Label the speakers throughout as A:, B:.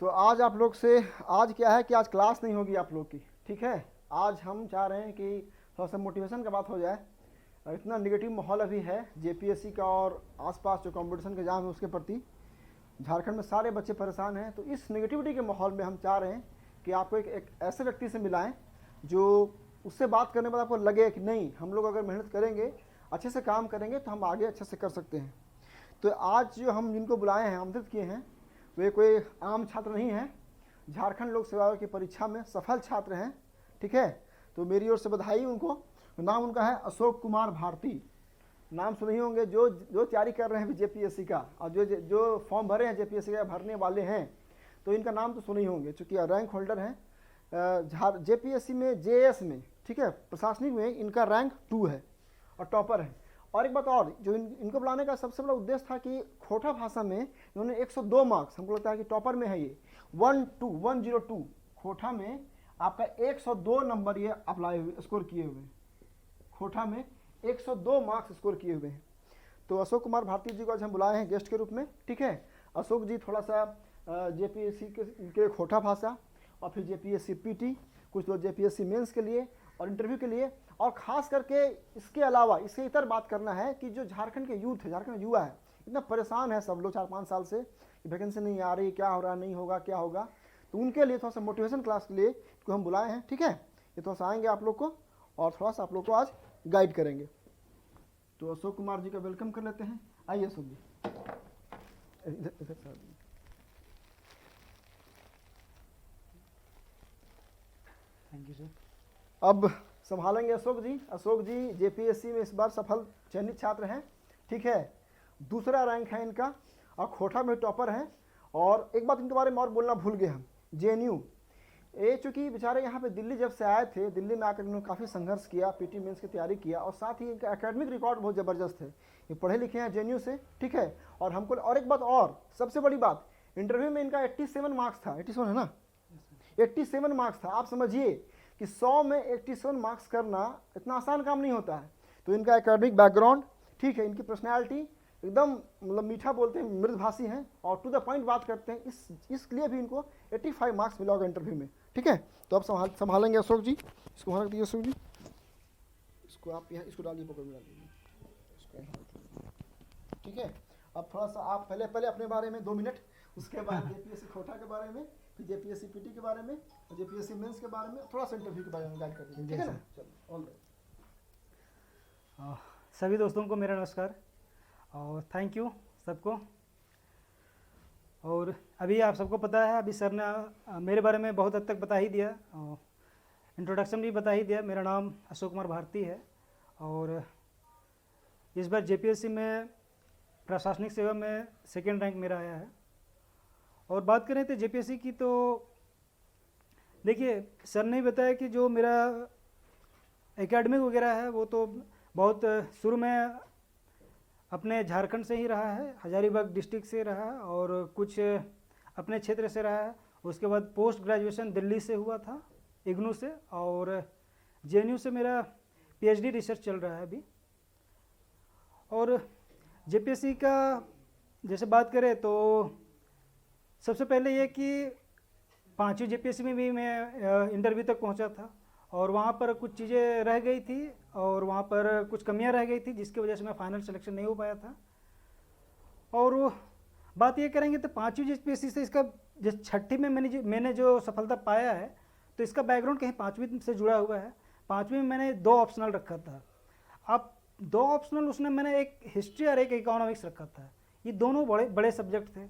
A: तो आज आप लोग से आज क्या है कि आज क्लास नहीं होगी आप लोग की, ठीक है। आज हम चाह रहे हैं कि थोड़ा सा मोटिवेशन का बात हो जाए। इतना निगेटिव माहौल अभी है जेपीएससी का और आसपास जो कंपटीशन के एग्जाम है उसके प्रति झारखंड में सारे बच्चे परेशान हैं। तो इस निगेटिविटी के माहौल में हम चाह रहे हैं कि आपको एक ऐसे व्यक्ति से मिलाएं जो उससे बात करने के बाद आपको लगे कि नहीं, हम लोग अगर मेहनत करेंगे, अच्छे से काम करेंगे तो हम आगे अच्छे से कर सकते हैं। तो आज जो हम जिनको बुलाए हैं, आमंत्रित किए हैं, वे कोई आम छात्र नहीं हैं, झारखंड लोक सेवा आयोग की परीक्षा में सफल छात्र हैं, ठीक है। तो मेरी ओर से बधाई उनको। नाम उनका है अशोक कुमार भारती। नाम सुने ही होंगे, जो जो तैयारी कर रहे हैं जेपीएससी का और जो जो फॉर्म भरे हैं जेपीएससी का भरने वाले हैं, तो इनका नाम तो सुने ही होंगे, चूँकि रैंक होल्डर हैं जेपीएससी में, जेएस में, ठीक है, प्रशासनिक में इनका रैंक 2 है और टॉपर है। और एक बात और, जो इनको बुलाने का सबसे बड़ा उद्देश्य था कि खोटा भाषा में इन्होंने 102 मार्क्स, हमको लगता है कि टॉपर में है ये 102 खोटा में आपका 102 नंबर ये अप्लाई हुए, स्कोर किए हुए हैं। खोटा में 102 मार्क्स स्कोर किए हुए हैं। तो अशोक कुमार भारती जी को आज हम बुलाए हैं गेस्ट के रूप में, ठीक है। अशोक जी थोड़ा सा जेपीएससी के खोटा भाषा और फिर जेपीएससी पीटी, कुछ लोग जेपीएससी मेंस के लिए और इंटरव्यू के लिए, और ख़ास करके इसके अलावा इससे इतर बात करना है कि जो झारखंड के यूथ है, झारखंड युवा है, इतना परेशान है सब लोग 4-5 साल से कि वैकेंसी नहीं आ रही, क्या हो रहा, नहीं होगा, क्या होगा। तो उनके लिए थोड़ा सा मोटिवेशन क्लास के लिए इसको हम बुलाए हैं, ठीक है। ये थोड़ा सा आएंगे आप लोग को और थोड़ा सा आप लोग को आज गाइड करेंगे। तो अशोक कुमार जी का वेलकम कर लेते हैं। आइए अशोक जी, इधर इधर सर।
B: Thank you sir.
A: अब संभालेंगे अशोक जी। अशोक जी जेपीएससी में इस बार सफल चयनित छात्र हैं, ठीक है। दूसरा रैंक है इनका और खोटा में टॉपर हैं। और एक बात इनके बारे में और बोलना भूल गए हम, जेएनयू, ये चूँकि बेचारे यहाँ पे दिल्ली जब से आए थे, दिल्ली में आकर इन्होंने काफ़ी संघर्ष किया, पीटी मेंस की तैयारी किया, और साथ ही इनका एकेडमिक रिकॉर्ड बहुत ज़बरदस्त है। ये पढ़े लिखे हैं जेएनयू से, ठीक है। और हमको और एक बात और, सबसे बड़ी बात, इंटरव्यू में इनका 87 मार्क्स था, 87 है ना, 87 मार्क्स था। आप समझिए कि 100 में 87 मार्क्स करना इतना आसान काम नहीं होता है। तो इनका एकेडमिक बैकग्राउंड, ठीक है, इनकी पर्सनैलिटी एकदम मतलब मीठा बोलते हैं, मृदभाषी हैं और टू द पॉइंट बात करते हैं, इसलिए भी इनको 85 मार्क्स मिला होगा इंटरव्यू में, ठीक है। तो अब संभालेंगे अशोक जी। इसको वहाँ रख दीजिए अशोक जी, इसको आप यहाँ, इसको डालिए, पकड़ में डालिए, इसको यहाँ रख दीजिए, ठीक है। अब थोड़ा सा आप पहले अपने बारे में 2 मिनट, उसके बाद जेपीएससी खोटा के बारे में, फिर जेपीएससी पीटी के बारे में और जेपीएससी मेंस के बारे में, थोड़ा सा इंटरव्यू के बारे में गाइड कर दीजिए, ठीक है ना। चलो, ऑल राइट।
B: सभी दोस्तों को मेरा नमस्कार और थैंक यू सबको। और अभी आप सबको पता है, अभी सर ने मेरे बारे में बहुत हद तक बता ही दिया, इंट्रोडक्शन भी बता ही दिया। मेरा नाम अशोक कुमार भारती है और इस बार जेपीएससी में प्रशासनिक सेवा में 2nd रैंक मेरा आया है। और बात करें तो जेपीएससी की, तो देखिए सर ने बताया कि जो मेरा एकेडमिक वगैरह है वो तो बहुत शुरू में अपने झारखंड से ही रहा है, हजारीबाग डिस्ट्रिक्ट से रहा है और कुछ अपने क्षेत्र से रहा है। उसके बाद पोस्ट ग्रेजुएशन दिल्ली से हुआ था, इग्नू से, और जेएनयू से मेरा पीएचडी रिसर्च चल रहा है अभी। और जेपीएससी का जैसे बात करें तो सबसे पहले ये कि 5वीं जेपीएससी में भी मैं इंटरव्यू तक पहुंचा था और वहाँ पर कुछ चीज़ें रह गई थी और वहाँ पर कुछ कमियां रह गई थी, जिसकी वजह से मैं फाइनल सिलेक्शन नहीं हो पाया था। और बात ये करेंगे तो 5वीं जेपीएससी से इसका जो 6ठी में मैंने जो सफलता पाया है, तो इसका बैकग्राउंड कहीं 5वीं से जुड़ा हुआ है। 5वीं में मैंने 2 ऑप्शनल रखा था। अब 2 ऑप्शनल उसमें मैंने एक हिस्ट्री और एक इकोनॉमिक्स रखा था। ये दोनों बड़े बड़े सब्जेक्ट थे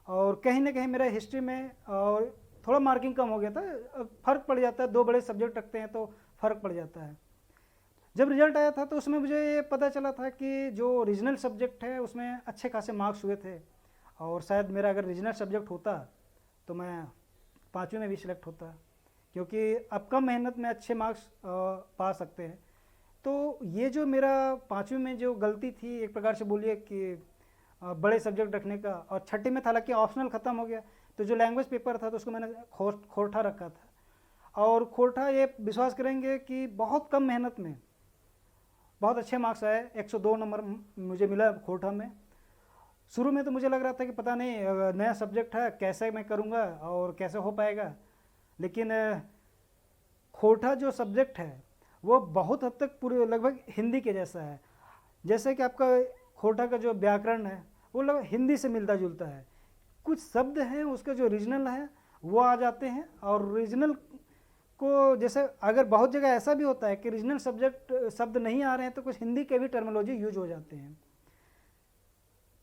B: और कहीं ना कहीं मेरा हिस्ट्री में और थोड़ा मार्किंग कम हो गया था। फ़र्क पड़ जाता है, 2 बड़े सब्जेक्ट रखते हैं तो फ़र्क पड़ जाता है। जब रिजल्ट आया था तो उसमें मुझे ये पता चला था कि जो रीजनल सब्जेक्ट है उसमें अच्छे खासे मार्क्स हुए थे और शायद मेरा अगर रीजनल सब्जेक्ट होता तो मैं 5वीं में भी सिलेक्ट होता, क्योंकि अब कम मेहनत में अच्छे मार्क्स पा सकते हैं। तो ये जो मेरा 5वीं में जो गलती थी, एक प्रकार से बोलिए कि बड़े सब्जेक्ट रखने का, और 6ठी में था हालांकि ऑप्शनल ख़त्म हो गया, तो जो लैंग्वेज पेपर था तो उसको मैंने खोटा रखा था। और खोटा, ये विश्वास करेंगे कि बहुत कम मेहनत में बहुत अच्छे मार्क्स आए, 102 नंबर मुझे मिला खोटा में। शुरू में तो मुझे लग रहा था कि पता नहीं नया सब्जेक्ट है, कैसे मैं करूँगा और कैसे हो पाएगा। लेकिन खोटा जो सब्जेक्ट है वो बहुत हद तक पूरे लगभग हिंदी के जैसा है। जैसे कि आपका खोटा का जो व्याकरण है वो लगभग हिंदी से मिलता जुलता है। कुछ शब्द हैं उसके जो रीजनल हैं वो आ जाते हैं, और रीजनल को जैसे अगर बहुत जगह ऐसा भी होता है कि रीजनल सब्जेक्ट शब्द नहीं आ रहे हैं तो कुछ हिंदी के भी टर्मिनोलॉजी यूज हो जाते हैं।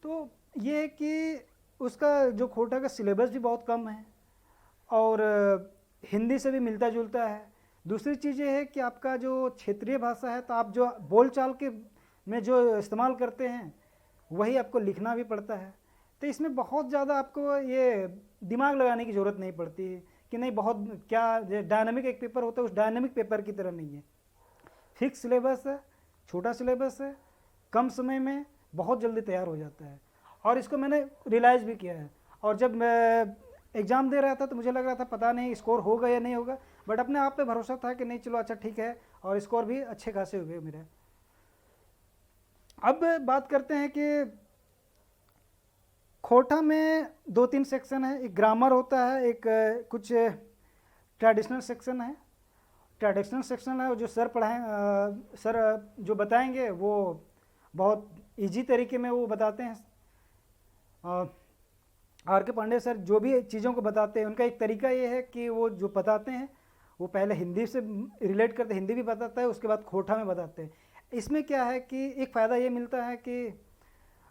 B: तो ये है कि उसका जो खोटा का सिलेबस भी बहुत कम है और हिंदी से भी मिलता जुलता है। दूसरी चीज़ ये है कि आपका जो क्षेत्रीय भाषा है तो आप जो बोलचाल के में जो इस्तेमाल करते हैं वही आपको लिखना भी पड़ता है। तो इसमें बहुत ज़्यादा आपको ये दिमाग लगाने की ज़रूरत नहीं पड़ती कि नहीं बहुत क्या डायनामिक एक पेपर होता है, उस डायनामिक पेपर की तरह नहीं है। फिक्स सिलेबस है, छोटा सिलेबस है, कम समय में बहुत जल्दी तैयार हो जाता है, और इसको मैंने रियलाइज़ भी किया है। और जब मैं एग्ज़ाम दे रहा था तो मुझे लग रहा था पता नहीं स्कोर होगा या नहीं होगा, बट अपने आप पे भरोसा था कि नहीं चलो अच्छा ठीक है, और स्कोर भी अच्छे खासे हुए मेरे। अब बात करते हैं कि खोटा में 2-3 सेक्शन है। एक ग्रामर होता है, एक कुछ ट्रेडिशनल सेक्शन है। ट्रेडिशनल सेक्शन है जो सर जो बताएंगे वो बहुत इजी तरीके में वो बताते हैं। आर के पांडे सर जो भी चीज़ों को बताते हैं उनका एक तरीका ये है कि वो जो बताते हैं वो पहले हिंदी से रिलेट करते, हिंदी भी बताता है, उसके बाद खोटा में बताते हैं। इसमें क्या है कि एक फ़ायदा ये मिलता है कि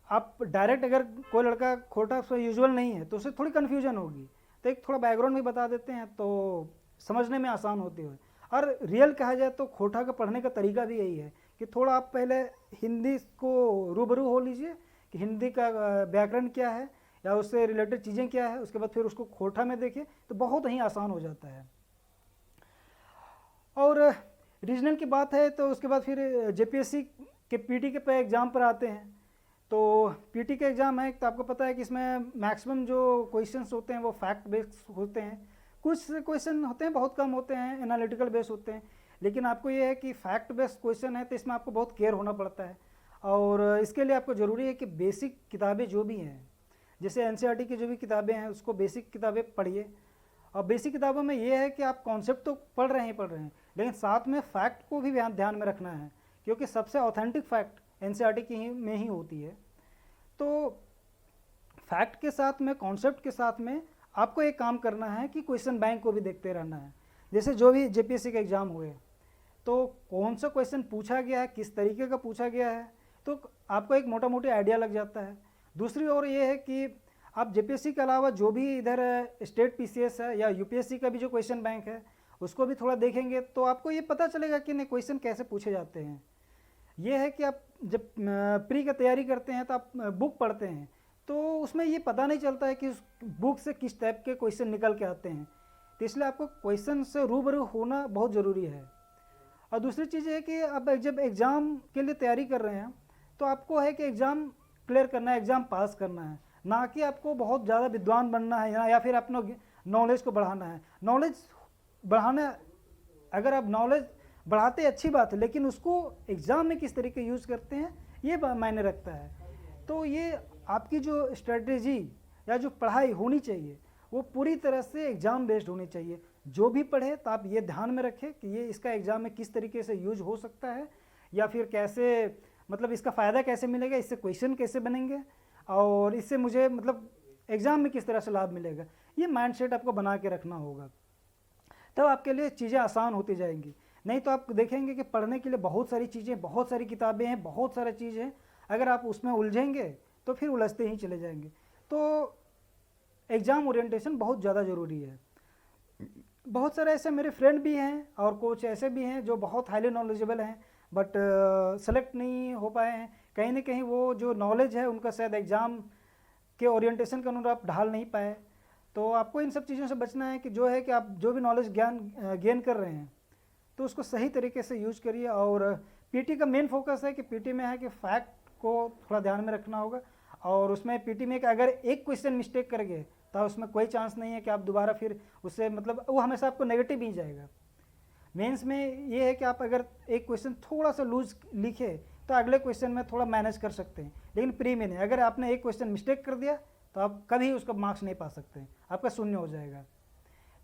B: आप डायरेक्ट अगर कोई लड़का खोटा से यूजुअल नहीं है तो उसे थोड़ी कन्फ्यूजन होगी, तो एक थोड़ा बैकग्राउंड भी बता देते हैं तो समझने में आसान होती है। और रियल कहा जाए तो खोटा का पढ़ने का तरीका भी यही है कि थोड़ा आप पहले हिंदी को रूबरू हो लीजिए कि हिंदी का व्याकरण क्या है या उससे रिलेटेड चीज़ें क्या है, उसके बाद फिर उसको खोटा में देखिए तो बहुत ही आसान हो जाता है। और रीजनल की बात है तो उसके बाद फिर जेपीएससी के पीटी के पे एग्ज़ाम पर आते हैं। तो पीटी का एग्ज़ाम है तो आपको पता है कि इसमें मैक्सिमम जो क्वेश्चंस होते हैं वो फैक्ट बेस्ड होते हैं। कुछ क्वेश्चन होते हैं बहुत कम होते हैं एनालिटिकल बेस्ड होते हैं, लेकिन आपको ये है कि फैक्ट बेस्ड क्वेश्चन है तो इसमें आपको बहुत केयर होना पड़ता है। और इसके लिए आपको ज़रूरी है कि बेसिक किताबें जो भी हैं, जैसे एनसीईआरटी की जो भी किताबें हैं उसको बेसिक किताबें पढ़िए। और बेसिक किताबों में ये है कि आप कॉन्सेप्ट तो पढ़ रहे हैं, लेकिन साथ में फैक्ट को भी ध्यान में रखना है, क्योंकि सबसे ऑथेंटिक फैक्ट एनसीईआरटी की में ही होती है। तो फैक्ट के साथ में, कॉन्सेप्ट के साथ में आपको एक काम करना है कि क्वेश्चन बैंक को भी देखते रहना है। जैसे जो भी जेपीएससी का एग्ज़ाम हुए तो कौन सा क्वेश्चन पूछा गया है, किस तरीके का पूछा गया है, तो आपको एक मोटा मोटी आइडिया लग जाता है। दूसरी ओर ये है कि आप जेपीएससी के अलावा जो भी इधर स्टेट पीसीएस है या यूपीएससी का भी जो क्वेश्चन बैंक है उसको भी थोड़ा देखेंगे तो आपको ये पता चलेगा कि नहीं क्वेश्चन कैसे पूछे जाते हैं। ये है कि आप जब प्री का तैयारी करते हैं तो आप बुक पढ़ते हैं तो उसमें ये पता नहीं चलता है कि उस बुक से किस टाइप के क्वेश्चन निकल के आते हैं, तो इसलिए आपको क्वेश्चन से रूबरू होना बहुत ज़रूरी है। और दूसरी चीज़ है कि आप जब एग्ज़ाम के लिए तैयारी कर रहे हैं तो आपको है कि एग्ज़ाम क्लियर करना है, एग्ज़ाम पास करना है, ना कि आपको बहुत ज़्यादा विद्वान बनना है या फिर अपना नॉलेज को बढ़ाना है। नॉलेज बढ़ाना, अगर आप नॉलेज बढ़ाते अच्छी बात है, लेकिन उसको एग्ज़ाम में किस तरीके यूज़ करते हैं ये मायने रखता है। तो ये आपकी जो स्ट्रेटजी या जो पढ़ाई होनी चाहिए वो पूरी तरह से एग्ज़ाम बेस्ड होनी चाहिए। जो भी पढ़े तो आप ये ध्यान में रखें कि ये इसका एग्ज़ाम में किस तरीके से यूज हो सकता है, या फिर कैसे, मतलब इसका फ़ायदा कैसे मिलेगा, इससे क्वेश्चन कैसे बनेंगे और इससे मुझे मतलब एग्ज़ाम में किस तरह से लाभ मिलेगा। ये माइंडसेट आपको बना के रखना होगा, तब आपके लिए चीज़ें आसान होती जाएंगी। नहीं तो आप देखेंगे कि पढ़ने के लिए बहुत सारी चीज़ें, बहुत सारी किताबें हैं, बहुत सारी चीज़ें हैं, अगर आप उसमें उलझेंगे तो फिर उलझते ही चले जाएंगे। तो एग्ज़ाम ओरिएंटेशन बहुत ज़्यादा ज़रूरी है। बहुत सारे ऐसे मेरे फ्रेंड भी हैं और कोच ऐसे भी हैं जो बहुत हाईली नॉलेजेबल हैं बट सेलेक्ट नहीं हो पाए हैं। कहीं ना कहीं वो जो नॉलेज है उनका शायद एग्ज़ाम के ओरिएंटेशन के अनुसार आप ढाल नहीं पाए। तो आपको इन सब चीज़ों से बचना है कि जो है कि आप जो भी नॉलेज गेन कर रहे हैं तो उसको सही तरीके से यूज करिए। और पीटी का मेन फोकस है कि पीटी में है कि फैक्ट को थोड़ा ध्यान में रखना होगा, और उसमें पीटी में अगर एक क्वेश्चन मिस्टेक कर गए तो उसमें कोई चांस नहीं है कि आप दोबारा फिर उससे, मतलब वो हमेशा आपको नेगेटिव ही जाएगा। मेंस में ये है कि आप अगर एक क्वेश्चन थोड़ा सा लूज लिखे तो अगले क्वेश्चन में थोड़ा मैनेज कर सकते हैं। लेकिन प्री में नहीं, अगर आपने एक क्वेश्चन मिस्टेक कर दिया तो आप कभी उसका मार्क्स नहीं पा सकते, आपका शून्य हो जाएगा।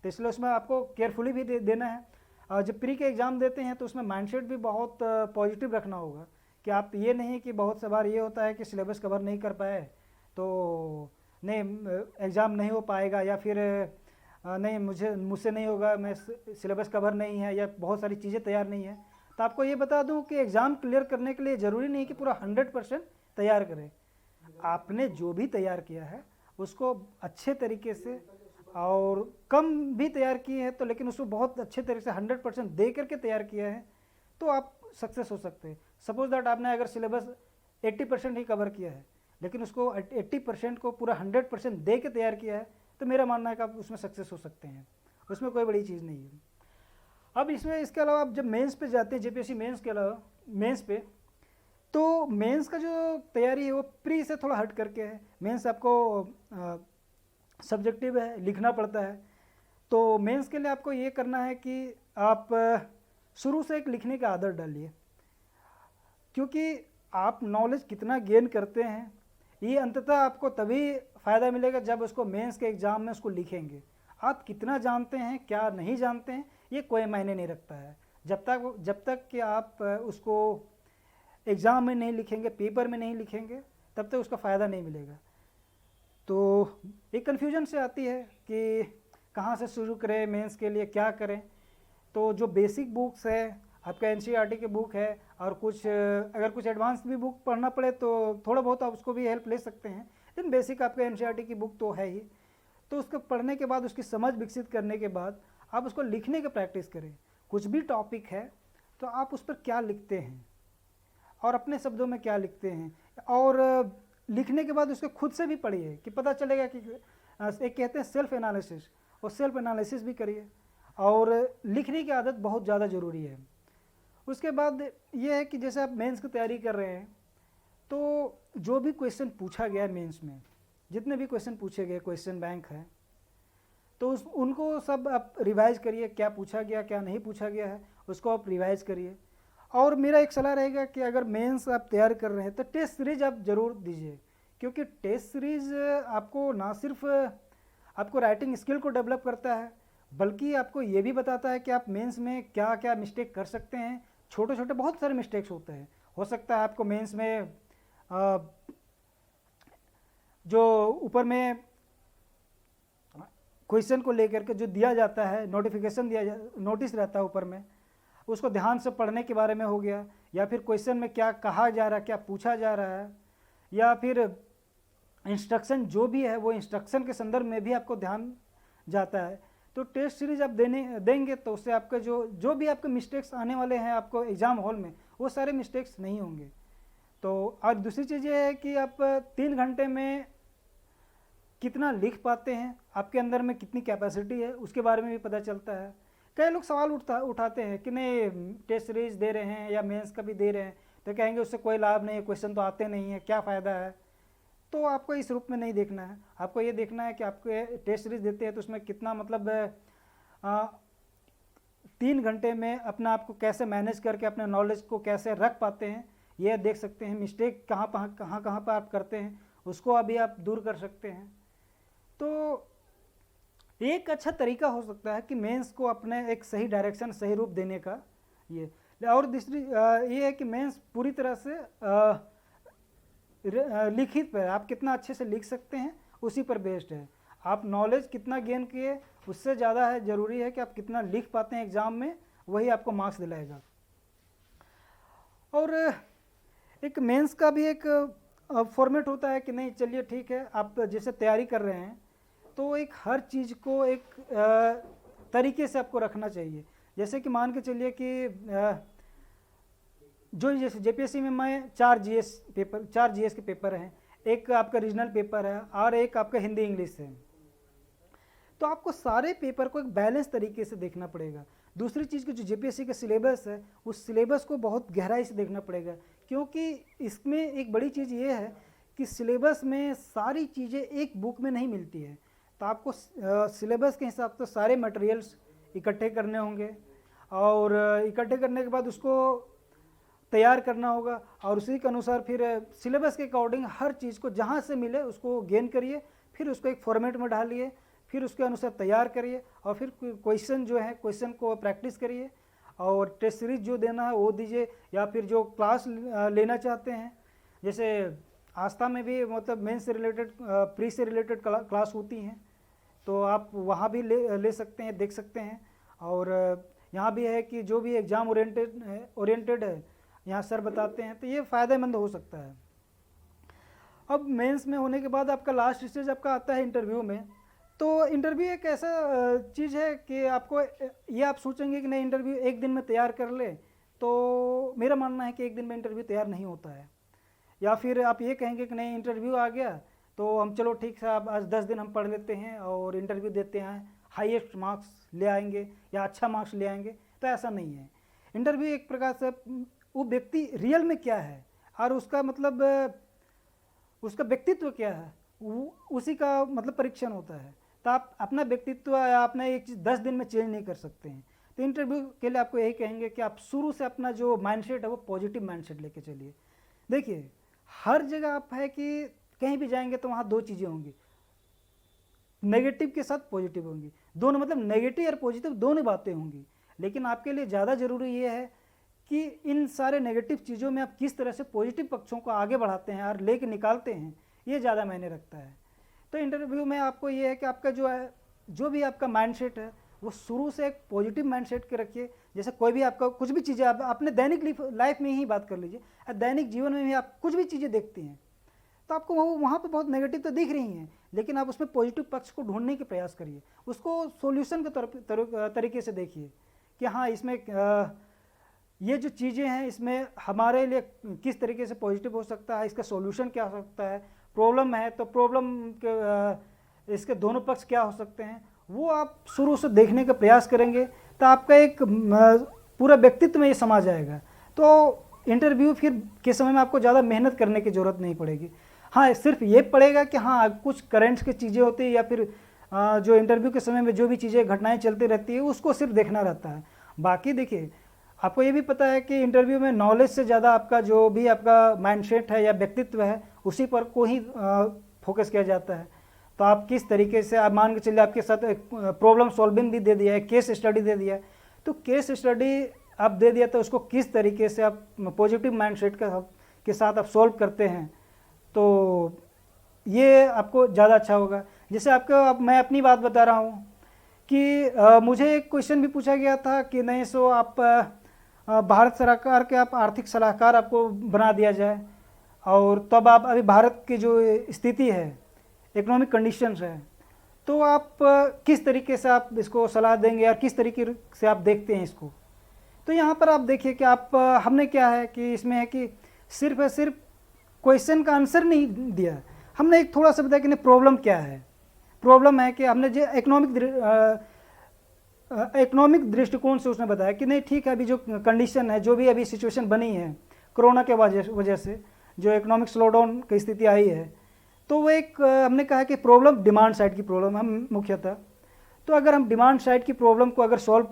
B: तो इसलिए उसमें आपको केयरफुली भी देना है। और जब प्री के एग्ज़ाम देते हैं तो उसमें माइंडसेट भी बहुत पॉजिटिव रखना होगा कि आप ये नहीं कि बहुत सा बार ये होता है कि सिलेबस कवर नहीं कर पाए तो नहीं एग्ज़ाम नहीं हो पाएगा, या फिर नहीं मुझसे नहीं होगा, मैं सिलेबस कवर नहीं है, या बहुत सारी चीज़ें तैयार नहीं है। तो आपको ये बता दूं कि एग्ज़ाम क्लियर करने के लिए ज़रूरी नहीं कि पूरा 100% तैयार करें। आपने जो भी तैयार किया है उसको अच्छे तरीके से, और कम भी तैयार किए हैं तो लेकिन उसको बहुत अच्छे तरीके से 100% दे करके तैयार किया है तो आप सक्सेस हो सकते हैं। सपोज दैट आपने अगर सिलेबस 80% ही कवर किया है लेकिन उसको 80% को पूरा 100% दे के तैयार किया है तो मेरा मानना है कि आप उसमें सक्सेस हो सकते हैं, उसमें कोई बड़ी चीज़ नहीं है। अब इसमें इसके अलावा आप जब मेंस पे जाते हैं, जेपीएससी मेंस के अलावा मेंस पे, तो मेंस का जो तैयारी है वो प्री से थोड़ा हट करके है। मेंस आपको सब्जेक्टिव है, लिखना पड़ता है। तो मेंस के लिए आपको ये करना है कि आप शुरू से एक लिखने की आदत डालिए, क्योंकि आप नॉलेज कितना गेन करते हैं ये अंततः आपको तभी फ़ायदा मिलेगा जब उसको मेंस के एग्ज़ाम में उसको लिखेंगे। आप कितना जानते हैं क्या नहीं जानते हैं ये कोई मायने नहीं रखता है, जब तक कि आप उसको एग्ज़ाम में नहीं लिखेंगे, पेपर में नहीं लिखेंगे, तब तक उसका फ़ायदा नहीं मिलेगा। तो एक कन्फ्यूजन से आती है कि कहाँ से शुरू करें, मेंस के लिए क्या करें। तो जो बेसिक बुक्स है आपका एनसीईआरटी की बुक है, और कुछ अगर कुछ एडवांस भी बुक पढ़ना पड़े तो थोड़ा बहुत आप उसको भी हेल्प ले सकते हैं, लेकिन बेसिक आपका एनसीईआरटी की बुक तो है ही। तो उसको पढ़ने के बाद, उसकी समझ विकसित करने के बाद आप उसको लिखने की प्रैक्टिस करें। कुछ भी टॉपिक है तो आप उस पर क्या लिखते हैं और अपने शब्दों में क्या लिखते हैं, और लिखने के बाद उसको खुद से भी पढ़िए कि पता चलेगा कि एक कहते हैं सेल्फ एनालिसिस, और सेल्फ एनालिसिस भी करिए, और लिखने की आदत बहुत ज़्यादा ज़रूरी है। उसके बाद ये है कि जैसे आप मेंस की तैयारी कर रहे हैं तो जो भी क्वेश्चन पूछा गया है मेंस में, जितने भी क्वेश्चन पूछे गए, क्वेश्चन बैंक है, तो उनको सब आप रिवाइज करिए, क्या पूछा गया क्या नहीं पूछा गया है उसको आप रिवाइज करिए। और मेरा एक सलाह रहेगा कि अगर मेंस आप तैयार कर रहे हैं तो टेस्ट सीरीज आप ज़रूर दीजिए, क्योंकि टेस्ट सीरीज आपको ना सिर्फ आपको राइटिंग स्किल को डेवलप करता है, बल्कि आपको ये भी बताता है कि आप मेंस में क्या क्या मिस्टेक कर सकते हैं। छोटे छोटे बहुत सारे मिस्टेक्स होते हैं, हो सकता है आपको मेंस में जो ऊपर में क्वेश्चन को लेकर के जो दिया जाता है, नोटिफिकेशन नोटिस रहता है ऊपर में, उसको ध्यान से पढ़ने के बारे में हो गया, या फिर क्वेश्चन में क्या कहा जा रहा है, क्या पूछा जा रहा है, या फिर इंस्ट्रक्शन जो भी है वो इंस्ट्रक्शन के संदर्भ में भी आपको ध्यान जाता है। तो टेस्ट सीरीज आप देंगे तो उससे आपके जो भी आपके मिस्टेक्स आने वाले हैं आपको एग्ज़ाम हॉल में, वो सारे मिस्टेक्स नहीं होंगे। तो और दूसरी चीज़ ये है कि आप 3 घंटे में कितना लिख पाते हैं, आपके अंदर में कितनी कैपेसिटी है, उसके बारे में भी पता चलता है। कई लोग सवाल उठाते हैं कि नहीं टेस्ट सीरीज दे रहे हैं या मेंस का भी दे रहे हैं तो कहेंगे उससे कोई लाभ नहीं है, क्वेश्चन तो आते नहीं है, क्या फ़ायदा है। तो आपको इस रूप में नहीं देखना है, आपको ये देखना है कि आपके टेस्ट सीरीज देते हैं तो उसमें कितना मतलब 3 घंटे में अपना आप को कैसे मैनेज करके अपने नॉलेज को कैसे रख पाते हैं, ये देख सकते हैं। मिस्टेक कहाँ पर आप करते हैं उसको अभी आप दूर कर सकते हैं। तो एक अच्छा तरीका हो सकता है कि मेंस को अपने एक सही डायरेक्शन, सही रूप देने का ये। और दूसरी ये है कि मेंस पूरी तरह से लिखित पर आप कितना अच्छे से लिख सकते हैं उसी पर बेस्ड है। आप नॉलेज कितना गेन किए उससे ज़्यादा है ज़रूरी है कि आप कितना लिख पाते हैं एग्ज़ाम में, वही आपको मार्क्स दिलाएगा। और एक मेंस का भी एक फॉर्मेट होता है कि नहीं चलिए ठीक है, आप जैसे तैयारी कर रहे हैं तो एक हर चीज़ को एक तरीके से आपको रखना चाहिए। जैसे कि मान के चलिए कि जो जैसे जेपीएससी में मैं 4 जीएस के पेपर हैं, एक आपका रीजनल पेपर है और एक आपका हिंदी इंग्लिश है। तो आपको सारे पेपर को एक बैलेंस तरीके से देखना पड़ेगा। दूसरी चीज़ की जो जेपीएससी का सिलेबस है उस सिलेबस को बहुत गहराई से देखना पड़ेगा, क्योंकि इसमें एक बड़ी चीज़ ये है कि सिलेबस में सारी चीज़ें एक बुक में नहीं मिलती है। तो आपको सिलेबस के हिसाब से सारे मटेरियल्स इकट्ठे करने होंगे, और इकट्ठे करने के बाद उसको तैयार करना होगा और उसी के अनुसार फिर सिलेबस के अकॉर्डिंग हर चीज़ को जहाँ से मिले उसको गेन करिए, फिर उसको एक फॉर्मेट में डालिए, फिर उसके अनुसार तैयार करिए और फिर क्वेश्चन जो है क्वेश्चन को प्रैक्टिस करिए और टेस्ट सीरीज जो देना है वो दीजिए, या फिर जो क्लास लेना चाहते हैं, जैसे आस्था में भी मतलब मेंस से रिलेटेड प्री से रिलेटेड क्लास होती हैं, तो आप वहाँ भी ले सकते हैं, देख सकते हैं। और यहाँ भी है कि जो भी एग्ज़ाम ओरिएंटेड है यहाँ सर बताते हैं, तो ये फ़ायदेमंद हो सकता है। अब मेंस में होने के बाद आपका लास्ट स्टेज आपका आता है इंटरव्यू में। तो इंटरव्यू एक ऐसा चीज़ है कि आपको ये आप सोचेंगे कि नहीं इंटरव्यू एक दिन में तैयार कर ले, तो मेरा मानना है कि एक दिन में इंटरव्यू तैयार नहीं होता है। या फिर आप ये कहेंगे कि नहीं इंटरव्यू आ गया तो हम चलो ठीक है अब आज 10 दिन हम पढ़ लेते हैं और इंटरव्यू देते हैं, हाईएस्ट मार्क्स ले आएंगे या अच्छा मार्क्स ले आएंगे, तो ऐसा नहीं है। इंटरव्यू एक प्रकार से वो व्यक्ति रियल में क्या है और उसका मतलब उसका व्यक्तित्व क्या है उसी का मतलब परीक्षण होता है। तो आप अपना व्यक्तित्व या अपना एक चीज़ 10 दिन में चेंज नहीं कर सकते हैं। तो इंटरव्यू के लिए आपको यही कहेंगे कि आप शुरू से अपना जो माइंडसेट है वो पॉजिटिव माइंडसेट लेके चलिए। देखिए हर जगह आप है कि कहीं भी जाएंगे तो वहाँ दो चीज़ें होंगी, नेगेटिव के साथ पॉजिटिव होंगी, दोनों मतलब नेगेटिव और पॉजिटिव दोनों बातें होंगी। लेकिन आपके लिए ज़्यादा ज़रूरी ये है कि इन सारे नेगेटिव चीज़ों में आप किस तरह से पॉजिटिव पक्षों को आगे बढ़ाते हैं और लेके निकालते हैं, ये ज़्यादा मायने रखता है। तो इंटरव्यू में आपको ये है कि आपका जो है जो भी आपका माइंडसेट है वो शुरू से एक पॉजिटिव माइंडसेट के रखिए। जैसे कोई भी आपका कुछ भी चीज़ें आप अपने दैनिक लाइफ में ही बात कर लीजिए, दैनिक जीवन में भी आप कुछ भी चीज़ें देखते हैं तो आपको वहाँ पे बहुत नेगेटिव तो दिख रही हैं, लेकिन आप उसमें पॉजिटिव पक्ष को ढूंढने के प्रयास करिए, उसको सॉल्यूशन के तरीके से देखिए कि हाँ इसमें ये जो चीज़ें हैं इसमें हमारे लिए किस तरीके से पॉजिटिव हो सकता है, इसका सॉल्यूशन क्या हो सकता है, प्रॉब्लम है तो प्रॉब्लम के इसके दोनों पक्ष क्या हो सकते हैं, वो आप शुरू से देखने का प्रयास करेंगे तो आपका एक पूरा व्यक्तित्व में ये समा जाएगा। तो इंटरव्यू फिर के समय में आपको ज़्यादा मेहनत करने की ज़रूरत नहीं पड़ेगी। हाँ सिर्फ ये पड़ेगा कि हाँ कुछ करेंट्स की चीज़ें होती है या फिर जो इंटरव्यू के समय में जो भी चीज़ें घटनाएं चलती रहती है उसको सिर्फ देखना रहता है। बाकी देखिए आपको ये भी पता है कि इंटरव्यू में नॉलेज से ज़्यादा आपका जो भी आपका माइंडसेट है या व्यक्तित्व है उसी पर को ही फोकस किया जाता है। तो आप किस तरीके से आप मान के चलिए आपके साथ एक प्रॉब्लम सॉल्विंग भी दे दिया है, केस स्टडी दे दिया है, तो केस स्टडी आप दे दिया तो उसको किस तरीके से आप पॉजिटिव माइंडसेट के साथ आप सॉल्व करते हैं तो ये आपको ज़्यादा अच्छा होगा। जैसे आपको मैं अपनी बात बता रहा हूँ कि मुझे एक क्वेश्चन भी पूछा गया था कि नहीं सो आप भारत सरकार के आप आर्थिक सलाहकार आपको बना दिया जाए और तब आप अभी भारत की जो स्थिति है इकोनॉमिक कंडीशंस है तो आप किस तरीके से आप इसको सलाह देंगे और किस तरीके से आप देखते हैं इसको। तो यहाँ पर आप देखिए कि आप हमने क्या है कि इसमें है कि सिर्फ क्वेश्चन का आंसर नहीं दिया, हमने एक थोड़ा सा बताया कि नहीं प्रॉब्लम क्या है। प्रॉब्लम है कि हमने जो इकोनॉमिक दृष्टिकोण से उसने बताया कि नहीं ठीक है अभी जो कंडीशन है जो भी अभी सिचुएशन बनी है कोरोना के वजह से जो इकोनॉमिक स्लोडाउन की स्थिति आई है तो वो एक हमने कहा कि प्रॉब्लम डिमांड साइड की प्रॉब्लम है मुख्यतः। तो अगर हम डिमांड साइड की प्रॉब्लम को अगर सॉल्व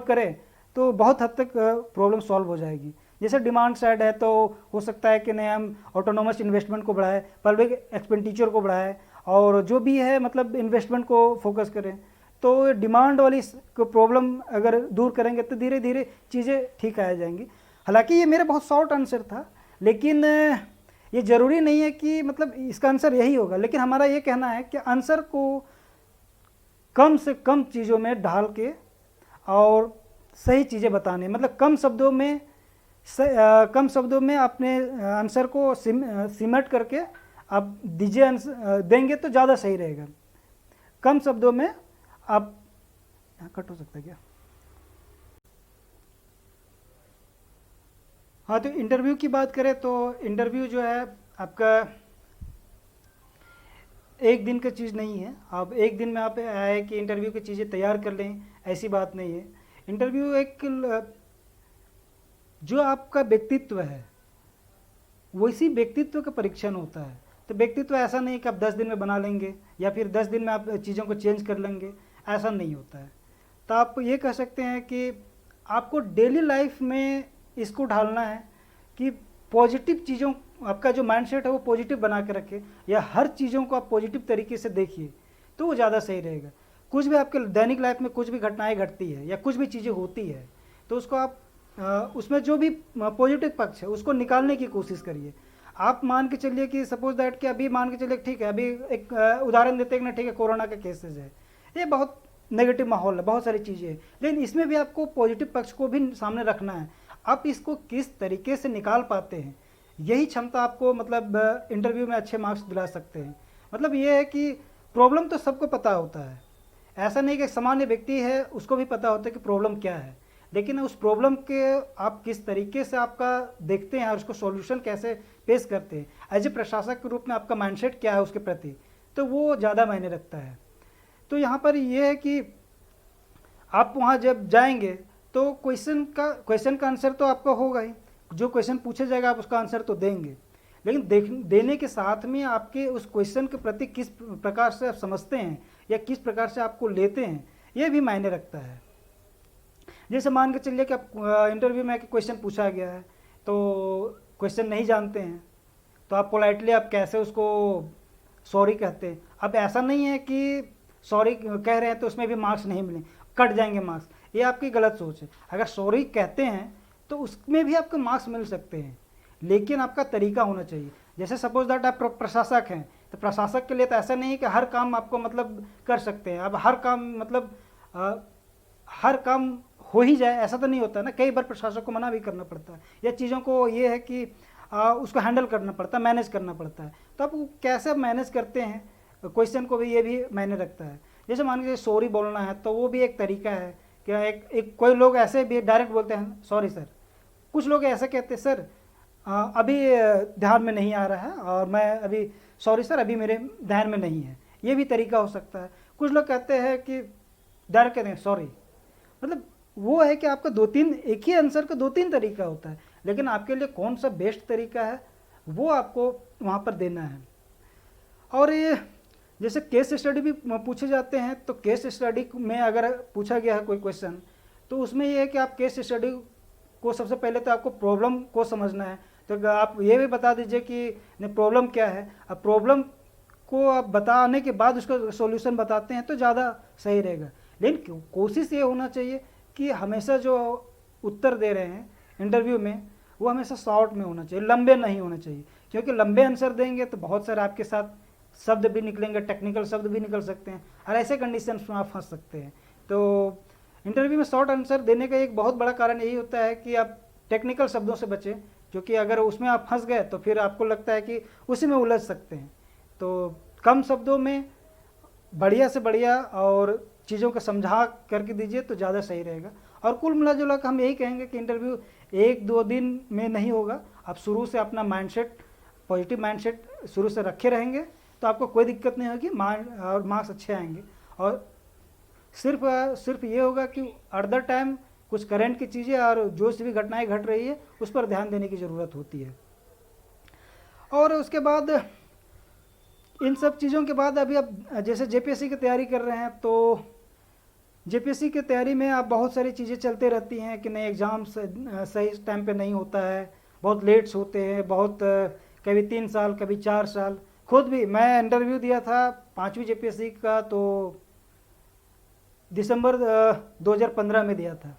B: करें तो बहुत हद तक प्रॉब्लम सॉल्व हो जाएगी। जैसे डिमांड साइड है तो हो सकता है कि नहीं हम ऑटोनोमस इन्वेस्टमेंट को बढ़ाएं, पब्लिक एक्सपेंडिचर को बढ़ाएं और जो भी है मतलब इन्वेस्टमेंट को फोकस करें। तो डिमांड वाली प्रॉब्लम अगर दूर करेंगे तो धीरे धीरे चीज़ें ठीक आ जाएंगी। हालांकि ये मेरा बहुत शॉर्ट आंसर था, लेकिन ये ज़रूरी नहीं है कि मतलब इसका आंसर यही होगा, लेकिन हमारा ये कहना है कि आंसर को कम से कम चीज़ों में ढाल के और सही चीज़ें बताने, मतलब कम शब्दों में अपने आंसर को सिमट करके आप दीजिए, देंगे तो ज़्यादा सही रहेगा। कम शब्दों में आप कट हो सकता है क्या? हाँ, तो इंटरव्यू की बात करें तो इंटरव्यू जो है आपका एक दिन का चीज़ नहीं है। आप एक दिन में आप आए कि इंटरव्यू की चीज़ें तैयार कर लें, ऐसी बात नहीं है। इंटरव्यू एक जो आपका व्यक्तित्व है वैसी व्यक्तित्व का परीक्षण होता है। तो व्यक्तित्व ऐसा नहीं कि आप 10 दिन में बना लेंगे या फिर 10 दिन में आप चीज़ों को चेंज कर लेंगे, ऐसा नहीं होता है। तो आप ये कह सकते हैं कि आपको डेली लाइफ में इसको ढालना है कि पॉजिटिव चीज़ों, आपका जो माइंडसेट है वो पॉजिटिव बना के रखे, या हर चीज़ों को आप पॉजिटिव तरीके से देखिए, तो वो ज़्यादा सही रहेगा। कुछ भी आपके दैनिक लाइफ में कुछ भी घटनाएं घटती है या कुछ भी चीज़ें होती है, तो उसको आप उसमें जो भी पॉजिटिव पक्ष है उसको निकालने की कोशिश करिए। आप मान के चलिए कि सपोज दैट कि अभी मान के चलिए ठीक है, अभी एक उदाहरण देते हैं कि ना, ठीक है कोरोना के केसेस है, ये बहुत नेगेटिव माहौल है, बहुत सारी चीज़ें हैं, लेकिन इसमें भी आपको पॉजिटिव पक्ष को भी सामने रखना है। आप इसको किस तरीके से निकाल पाते हैं, यही क्षमता आपको मतलब इंटरव्यू में अच्छे मार्क्स दिला सकते हैं। मतलब ये है कि प्रॉब्लम तो सबको पता होता है, ऐसा नहीं कि सामान्य व्यक्ति है उसको भी पता होता है कि प्रॉब्लम क्या है, लेकिन उस प्रॉब्लम के आप किस तरीके से आपका देखते हैं और उसको सॉल्यूशन कैसे पेश करते हैं, एज ए प्रशासक के रूप में आपका माइंडसेट क्या है उसके प्रति, तो वो ज़्यादा मायने रखता है। तो यहाँ पर ये है कि आप वहाँ जब जाएंगे तो क्वेश्चन का आंसर तो आपका होगा ही, जो क्वेश्चन पूछा जाएगा आप उसका आंसर तो देंगे, लेकिन देने के साथ में आपके उस क्वेश्चन के प्रति किस प्रकार से आप समझते हैं या किस प्रकार से आपको लेते हैं, ये भी मायने रखता है। जैसे मान के चलिए कि आप इंटरव्यू में क्वेश्चन पूछा गया है, तो क्वेश्चन नहीं जानते हैं, तो आप पोलाइटली आप कैसे उसको सॉरी कहते हैं। अब ऐसा नहीं है कि सॉरी कह रहे हैं तो उसमें भी मार्क्स नहीं मिले, कट जाएंगे मार्क्स, ये आपकी गलत सोच है। अगर सॉरी कहते हैं तो उसमें भी आपको मार्क्स मिल सकते हैं, लेकिन आपका तरीका होना चाहिए। जैसे सपोज दैट आप प्रशासक हैं, तो प्रशासक के लिए तो ऐसा नहीं है कि हर काम आपको मतलब कर सकते हैं। अब हर काम मतलब हर काम हो ही जाए ऐसा तो नहीं होता ना, कई बार प्रशासक को मना भी करना पड़ता है, या चीज़ों को ये है कि उसको हैंडल करना पड़ता है, मैनेज करना पड़ता है। तो आप कैसे मैनेज करते हैं क्वेश्चन को भी, ये भी मायने रखता है। जैसे मान लीजिए सॉरी बोलना है, तो वो भी एक तरीका है। क्या एक कोई लोग ऐसे भी डायरेक्ट बोलते हैं सॉरी सर, कुछ लोग ऐसे कहते हैं सर अभी ध्यान में नहीं आ रहा है और मैं अभी सॉरी सर अभी मेरे ध्यान में नहीं है, ये भी तरीका हो सकता है। कुछ लोग कहते हैं कि डायरेक्ट कहते हैं सॉरी, मतलब वो है कि आपका एक ही आंसर का 2-3 तरीका होता है, लेकिन आपके लिए कौन सा बेस्ट तरीका है वो आपको वहाँ पर देना है। और ये जैसे केस स्टडी भी पूछे जाते हैं, तो केस स्टडी में अगर पूछा गया है कोई क्वेश्चन, तो उसमें ये है कि आप केस स्टडी को सबसे पहले तो आपको प्रॉब्लम को समझना है। तो आप ये भी बता दीजिए कि प्रॉब्लम क्या है। अब प्रॉब्लम को आप बताने के बाद उसका सॉल्यूशन बताते हैं तो ज़्यादा सही रहेगा। लेकिन कोशिश ये होना चाहिए कि हमेशा जो उत्तर दे रहे हैं इंटरव्यू में वो हमेशा शॉर्ट में होना चाहिए, लंबे नहीं होना चाहिए, क्योंकि लंबे आंसर देंगे तो बहुत सारे आपके साथ शब्द भी निकलेंगे, टेक्निकल शब्द भी निकल सकते हैं, और ऐसे कंडीशन में आप फंस सकते हैं। तो इंटरव्यू में शॉर्ट आंसर देने का एक बहुत बड़ा कारण यही होता है कि आप टेक्निकल शब्दों से बचें, क्योंकि अगर उसमें आप फंस गए तो फिर आपको लगता है कि उसी में उलझ सकते हैं। तो कम शब्दों में बढ़िया से बढ़िया और चीज़ों को समझा करके दीजिए तो ज़्यादा सही रहेगा। और कुल मिला जुला कर हम यही कहेंगे कि इंटरव्यू 1-2 दिन में नहीं होगा। आप शुरू से अपना माइंडसेट, पॉजिटिव माइंडसेट शुरू से रखे रहेंगे तो आपको कोई दिक्कत नहीं होगी, और मार्क्स अच्छे आएंगे। और सिर्फ ये होगा कि एट द टाइम कुछ करंट की चीज़ें और जो सी भी घटनाएं घट रही है उस पर ध्यान देने की ज़रूरत होती है। और उसके बाद इन सब चीज़ों के बाद अभी आप जैसे जेपीएससी की तैयारी कर रहे हैं, तो जेपीएससी की तैयारी में आप बहुत सारी चीज़ें चलते रहती हैं कि नहीं एग्ज़ाम सही टाइम पे नहीं होता है, बहुत लेट्स होते हैं, बहुत कभी 3 साल कभी 4 साल। खुद भी मैं इंटरव्यू दिया था 5वीं जेपीएससी का, तो दिसंबर 2015 में दिया था।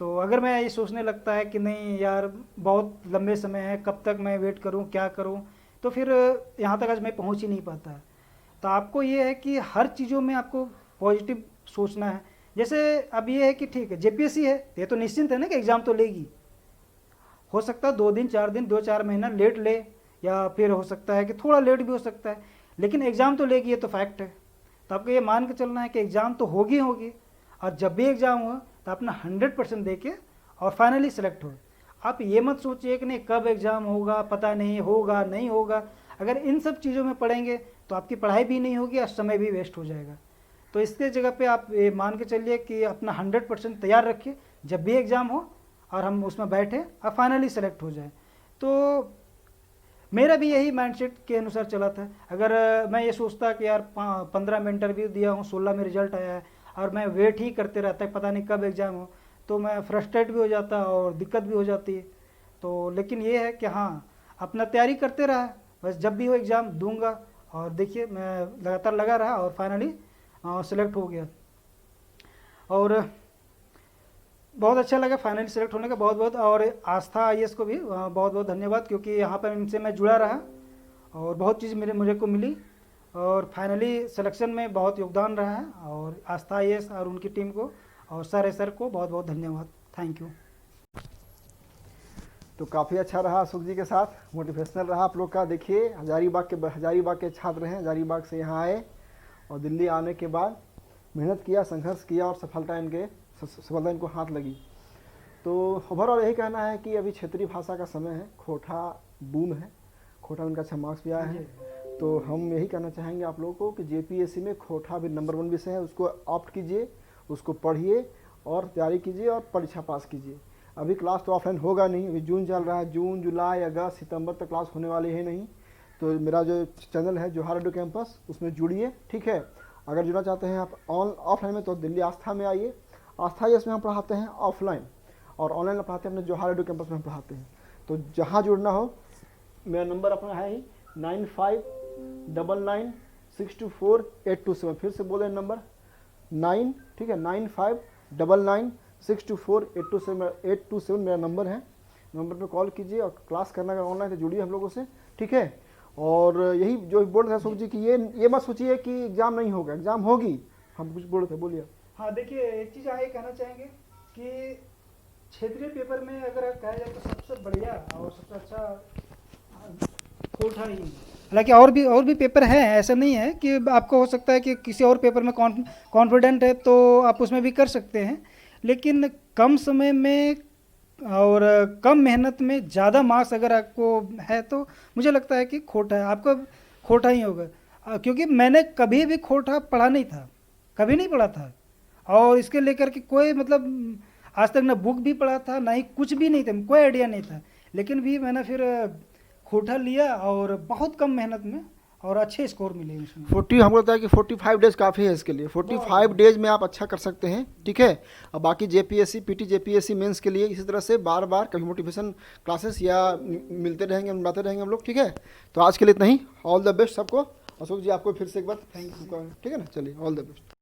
B: तो अगर मैं ये सोचने लगता है कि नहीं यार बहुत लंबे समय है, कब तक मैं वेट करूं, क्या करूं, तो फिर यहाँ तक आज मैं पहुंच ही नहीं पाता है। तो आपको ये है कि हर चीज़ों में आपको पॉजिटिव सोचना है। जैसे अब ये है कि ठीक है जेपीएससी है, ये तो निश्चिंत है ना कि एग्ज़ाम तो लेगी। हो सकता है 2 दिन 4 दिन 2-4 महीना लेट ले, या फिर हो सकता है कि थोड़ा लेट भी हो सकता है, लेकिन एग्ज़ाम तो लेगी, ये तो फैक्ट है। तो आपको ये मान के चलना है कि एग्ज़ाम तो होगी, और जब भी एग्ज़ाम हो तो अपना 100% दे के और फाइनली सेलेक्ट हो। आप ये मत सोचिए कि नहीं कब एग्ज़ाम होगा, पता नहीं होगा नहीं होगा। अगर इन सब चीज़ों में पढ़ेंगे तो आपकी पढ़ाई भी नहीं होगी और समय भी वेस्ट हो जाएगा। तो इसके जगह पे आप ये मान के चलिए कि अपना 100% तैयार रखिए, जब भी एग्ज़ाम हो और हम उसमें बैठे और फाइनली सेलेक्ट हो जाए। तो मेरा भी यही माइंडसेट के अनुसार चला था। अगर मैं ये सोचता कि यार 15 में इंटरव्यू दिया हूँ, 16 में रिजल्ट आया है और मैं वेट ही करते रहता है पता नहीं कब एग्ज़ाम हो, तो मैं फ्रस्ट्रेट भी हो जाता और दिक्कत भी हो जाती है। तो लेकिन ये है कि हाँ, अपना तैयारी करते रहा, बस जब भी हो एग्ज़ाम दूंगा। और देखिए मैं लगातार लगा रहा और फाइनली सेलेक्ट हो गया। और बहुत अच्छा लगा फाइनली सेलेक्ट होने का, बहुत बहुत। और आस्था आईएएस को भी बहुत बहुत धन्यवाद, क्योंकि यहाँ पर इनसे मैं जुड़ा रहा और बहुत चीज़ मुझे को मिली। और फाइनली सिलेक्शन में बहुत योगदान रहा है। और आस्था आईएएस और उनकी टीम को और सर को बहुत बहुत धन्यवाद। Thank you.
A: तो काफ़ी अच्छा रहा अशोक जी के साथ, मोटिवेशनल रहा आप लोग का। देखिए हजारीबाग के छात्र हैं, हजारीबाग से यहाँ आए और दिल्ली आने के बाद मेहनत किया, संघर्ष किया और सफलता इनको हाथ लगी। तो ओवरऑल यही कहना है कि अभी क्षेत्रीय भाषा का समय है, खोटा बूम है, खोटा में उनका अच्छा मार्क्स भी आया है। तो हम यही कहना चाहेंगे आप लोगों को कि जेपीएससी में खोटा भी नंबर 1 विषय है, उसको ऑप्ट कीजिए, उसको पढ़िए और तैयारी कीजिए और परीक्षा पास कीजिए। अभी क्लास तो ऑफलाइन होगा नहीं, अभी जून चल रहा है, जून जुलाई अगस्त सितंबर तक क्लास होने वाली है नहीं। तो मेरा जो चैनल है जोहार एडू कैंपस, उसमें जुड़िए, ठीक है। अगर जुड़ना चाहते हैं आप ऑफलाइन में तो दिल्ली आस्था में आइए। आस्था इसमें हम पढ़ाते हैं ऑफलाइन, और ऑनलाइन में पढ़ाते हैं अपने जोहार एडू कैंपस में हम पढ़ाते हैं। तो जहाँ जुड़ना हो, मेरा नंबर अपना है ही 9599624827। फिर से बोले नंबर 9, ठीक है, 9599624827 मेरा नंबर है। नंबर पे कॉल कीजिए और क्लास करना अगर ऑनलाइन तो जुड़िए हम लोगों से, ठीक है। और यही जो बोल रहे थे अशोक जी कि ये मत सोचिए कि एग्ज़ाम नहीं होगा, एग्ज़ाम होगी। हम कुछ बोल रहे थे, बोलिए।
B: हाँ देखिए, एक चीज़ यहाँ ये कहना चाहेंगे कि क्षेत्रीय पेपर में अगर कहा जाए तो सबसे बढ़िया और सबसे अच्छा खोटा ही। हालांकि और भी पेपर हैं, ऐसा नहीं है कि आपको हो सकता है कि किसी और पेपर में कॉन्फिडेंट है तो आप उसमें भी कर सकते हैं, लेकिन कम समय में और कम मेहनत में ज़्यादा मार्क्स अगर आपको है तो मुझे लगता है कि खोटा है, आपको खोटा ही होगा। क्योंकि मैंने कभी भी खोटा पढ़ा नहीं था, कभी नहीं पढ़ा था, और इसके लेकर के कोई मतलब आज तक ना बुक भी पढ़ा था, ना ही कुछ भी नहीं था, कोई आइडिया नहीं था। लेकिन भी मैंने फिर खोटा लिया और बहुत कम मेहनत में और अच्छे स्कोर मिले उसमें।
A: 40 हमको लगता है कि 45 डेज काफ़ी है इसके लिए। 45 डेज में आप अच्छा कर सकते हैं, ठीक है। और बाकी जेपीएससी पीटी जेपीएससी मेंस के लिए इसी तरह से बार बार कभी मोटिवेशन क्लासेस या मिलते रहेंगे, मिलाते रहेंगे हम लोग, ठीक है। तो आज के लिए इतना ही। ऑल द बेस्ट सबको। अशोक जी आपको फिर से एक बार थैंक यू, ठीक है ना। चलिए, ऑल द बेस्ट।